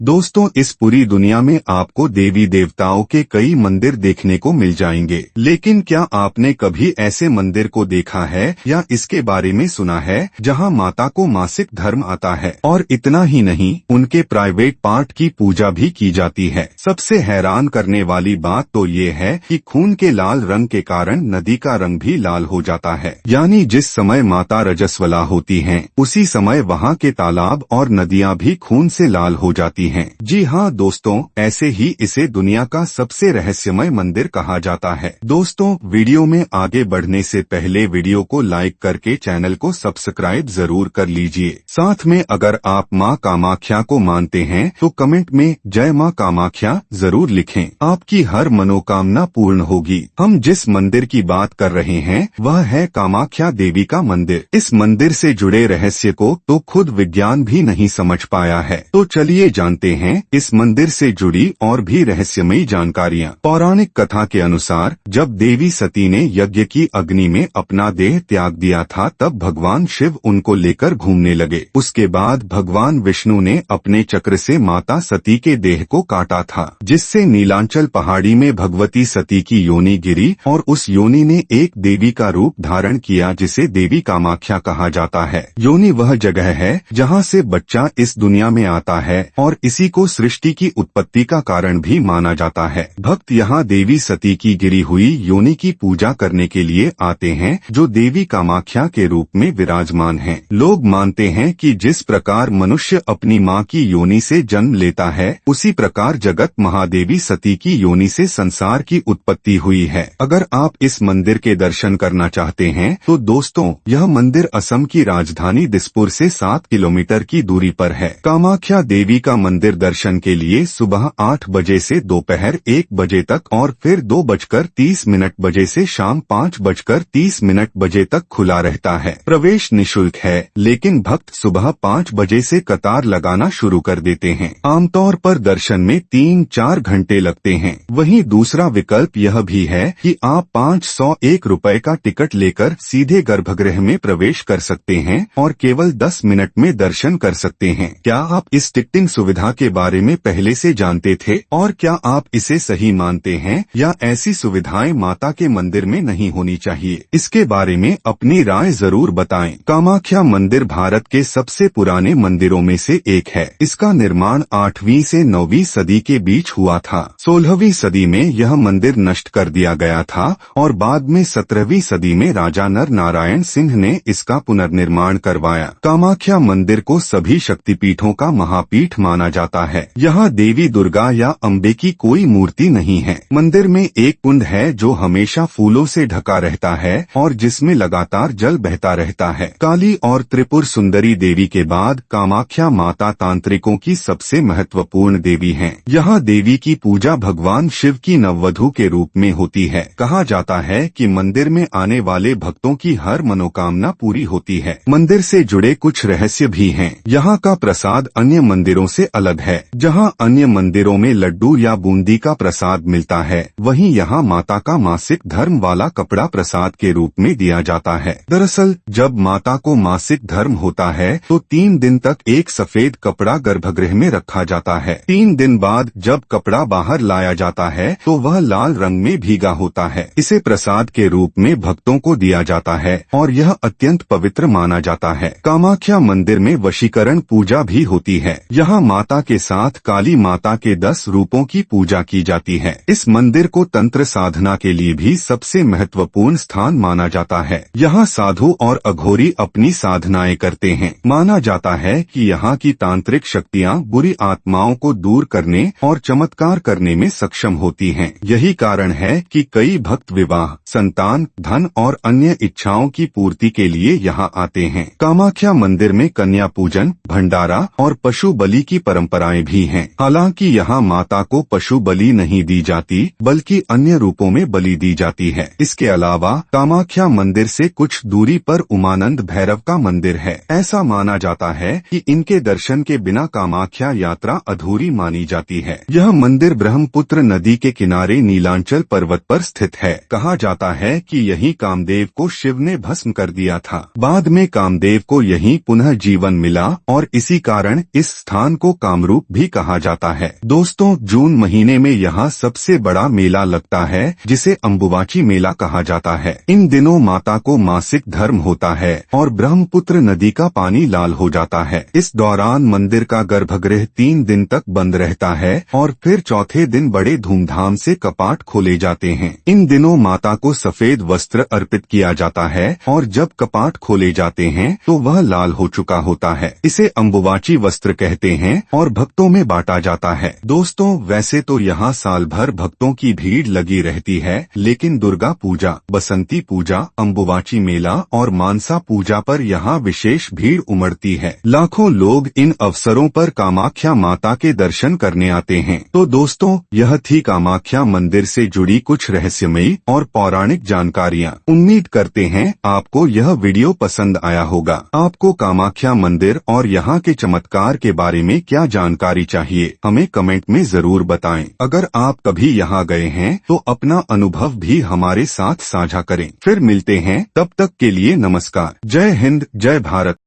दोस्तों, इस पूरी दुनिया में आपको देवी देवताओं के कई मंदिर देखने को मिल जाएंगे, लेकिन क्या आपने कभी ऐसे मंदिर को देखा है या इसके बारे में सुना है जहां माता को मासिक धर्म आता है और इतना ही नहीं, उनके प्राइवेट पार्ट की पूजा भी की जाती है। सबसे हैरान करने वाली बात तो ये है कि खून के लाल रंग के कारण नदी का रंग भी लाल हो जाता है, यानी जिस समय माता रजस्वला होती हैं, उसी समय वहाँ के तालाब और नदियाँ भी खून से लाल हो जाती हैं। जी हाँ दोस्तों, ऐसे ही इसे दुनिया का सबसे रहस्यमय मंदिर कहा जाता है। दोस्तों, वीडियो में आगे बढ़ने से पहले वीडियो को लाइक करके चैनल को सब्सक्राइब जरूर कर लीजिए। साथ में अगर आप माँ कामाख्या को मानते हैं तो कमेंट में जय माँ कामाख्या जरूर लिखें। आपकी हर मनोकामना पूर्ण होगी। हम जिस मंदिर की बात कर रहे हैं वह है कामाख्या देवी का मंदिर। इस मंदिर से जुड़े रहस्य को तो खुद विज्ञान भी नहीं समझ पाया है। तो चलिए जानते हैं इस मंदिर से जुड़ी और भी रहस्यमयी जानकारियाँ। पौराणिक कथा के अनुसार जब देवी सती ने यज्ञ की अग्नि में अपना देह त्याग दिया था, तब भगवान शिव उनको लेकर घूमने लगे। उसके बाद भगवान विष्णु ने अपने चक्र से माता सती के देह को काटा था, जिससे नीलांचल पहाड़ी में भगवती सती की योनि गिरी और उस योनि ने एक देवी का रूप धारण किया, जिसे देवी कामाख्या कहा जाता है। योनि वह जगह है जहाँ से बच्चा इस दुनिया में आता है और इसी को सृष्टि की उत्पत्ति का कारण भी माना जाता है। भक्त यहाँ देवी सती की गिरी हुई योनि की पूजा करने के लिए आते हैं, जो देवी कामाख्या के रूप में विराजमान हैं। लोग मानते हैं कि जिस प्रकार मनुष्य अपनी माँ की योनि से जन्म लेता है, उसी प्रकार जगत महादेवी सती की योनि से संसार की उत्पत्ति हुई है। अगर आप इस मंदिर के दर्शन करना चाहते हैं तो दोस्तों, यह मंदिर असम की राजधानी दिसपुर से 7 किलोमीटर की दूरी पर है। कामाख्या देवी का मंदिर दर्शन के लिए सुबह 8 बजे से दोपहर 1 बजे तक और फिर 2:30 बजे से शाम 5:30 बजे तक खुला रहता है। प्रवेश निशुल्क है, लेकिन भक्त सुबह 5 बजे से कतार लगाना शुरू कर देते हैं। आमतौर पर दर्शन में 3-4 घंटे लगते हैं। वहीं दूसरा विकल्प यह भी है कि आप 501 रुपए का टिकट लेकर सीधे गर्भगृह में प्रवेश कर सकते हैं और केवल 10 मिनट में दर्शन कर सकते हैं। क्या आप इस टिकटिंग सुविधा के बारे में पहले से जानते थे और क्या आप इसे सही मानते हैं या ऐसी सुविधाएं माता के मंदिर में नहीं होनी चाहिए? इसके बारे में अपनी राय जरूर बताएं। कामाख्या मंदिर भारत के सबसे पुराने मंदिरों में से एक है। इसका निर्माण 8वीं से 9वीं सदी के बीच हुआ था। 16वीं सदी में यह मंदिर नष्ट कर दिया गया था और बाद में 17वीं सदी में राजा नर नारायण सिंह ने इसका पुनर्निर्माण करवाया। कामाख्या मंदिर को सभी शक्तिपीठों का महापीठ माना जाता है। यहाँ देवी दुर्गा या अम्बे की कोई मूर्ति नहीं है। मंदिर में एक कुंड है जो हमेशा फूलों से ढका रहता है और जिसमें लगातार जल बहता रहता है। काली और त्रिपुर सुंदरी देवी के बाद कामाख्या माता तांत्रिकों की सबसे महत्वपूर्ण देवी हैं। यहाँ देवी की पूजा भगवान शिव की नववधू के रूप में होती है। कहा जाता है कि मंदिर में आने वाले भक्तों की हर मनोकामना पूरी होती है। मंदिर से जुड़े कुछ रहस्य भी हैं। यहाँ का प्रसाद अन्य मंदिरों से अलग है। जहाँ अन्य मंदिरों में लड्डू या बूंदी का प्रसाद मिलता है, वहीं यहाँ माता का मासिक धर्म वाला कपड़ा प्रसाद के रूप में दिया जाता है। दरअसल जब माता को मासिक धर्म होता है तो 3 दिन तक एक सफेद कपड़ा गर्भगृह में रखा जाता है। 3 दिन बाद जब कपड़ा बाहर लाया जाता है तो वह लाल रंग में भीगा होता है। इसे प्रसाद के रूप में भक्तों को दिया जाता है और यह अत्यंत पवित्र माना जाता है। कामाख्या मंदिर में वशीकरण पूजा भी होती है। यहाँ माता के साथ काली माता के 10 रूपों की पूजा की जाती है। इस मंदिर को तंत्र साधना के लिए भी सबसे महत्वपूर्ण स्थान माना जाता है। यहाँ साधु और अघोरी अपनी साधनाएं करते हैं। माना जाता है कि यहाँ की तांत्रिक शक्तियाँ बुरी आत्माओं को दूर करने और चमत्कार करने में सक्षम होती हैं। यही कारण है कि कई भक्त विवाह, संतान, धन और अन्य इच्छाओं की पूर्ति के लिए यहाँ आते हैं। कामाख्या मंदिर में कन्या पूजन, भंडारा और पशु बलि की परंपराएं भी हैं। हालांकि यहाँ माता को पशु बलि नहीं दी जाती, बल्कि अन्य रूपों में बलि दी जाती है। इसके अलावा कामाख्या मंदिर से कुछ दूरी पर उमानंद भैरव का मंदिर है। ऐसा माना जाता है कि इनके दर्शन के बिना कामाख्या यात्रा अधूरी मानी जाती है। यह मंदिर ब्रह्मपुत्र नदी के किनारे नीलांचल पर्वत पर स्थित है। कहा जाता है कि यहीं कामदेव को शिव ने भस्म कर दिया था। बाद में कामदेव को यहीं पुनः जीवन मिला और इसी कारण इस स्थान को कामरूप भी कहा जाता है। दोस्तों, जून महीने में यहाँ सबसे बड़ा मेला लगता है जिसे अम्बुबाची मेला कहा जाता है। इन दिनों माता को मासिक धर्म होता है और ब्रह्मपुत्र नदी का पानी लाल हो जाता है। इस दौरान मंदिर का गर्भगृह 3 दिन तक बंद रहता है और फिर चौथे दिन बड़े धूमधाम से कपाट खोले जाते हैं। इन दिनों माता को सफेद वस्त्र अर्पित किया जाता है और जब कपाट खोले जाते हैं तो वह लाल हो चुका होता है। इसे अम्बुबाची वस्त्र कहते हैं और भक्तों में बांटा जाता है। दोस्तों, वैसे तो यहाँ साल भर भक्तों की भीड़ लगी रहती है, लेकिन दुर्गा पूजा, बसंती पूजा, अम्बुबाची मेला और मानसा पूजा पर यहाँ विशेष भीड़ उमड़ती है। लाखों लोग इन अवसरों पर कामाख्या माता के दर्शन करने आते हैं। तो दोस्तों, यह थी कामाख्या मंदिर से जुड़ी कुछ रहस्यमयी और पौराणिक जानकारियाँ। उम्मीद करते हैं आपको यह वीडियो पसंद आया होगा। आपको कामाख्या मंदिर और यहाँ के चमत्कार के बारे में क्या जानकारी चाहिए, हमें कमेंट में जरूर बताएं। अगर आप कभी यहाँ गए हैं तो अपना अनुभव भी हमारे साथ साझा करें। फिर मिलते हैं, तब तक के लिए नमस्कार। जय हिंद, जय भारत।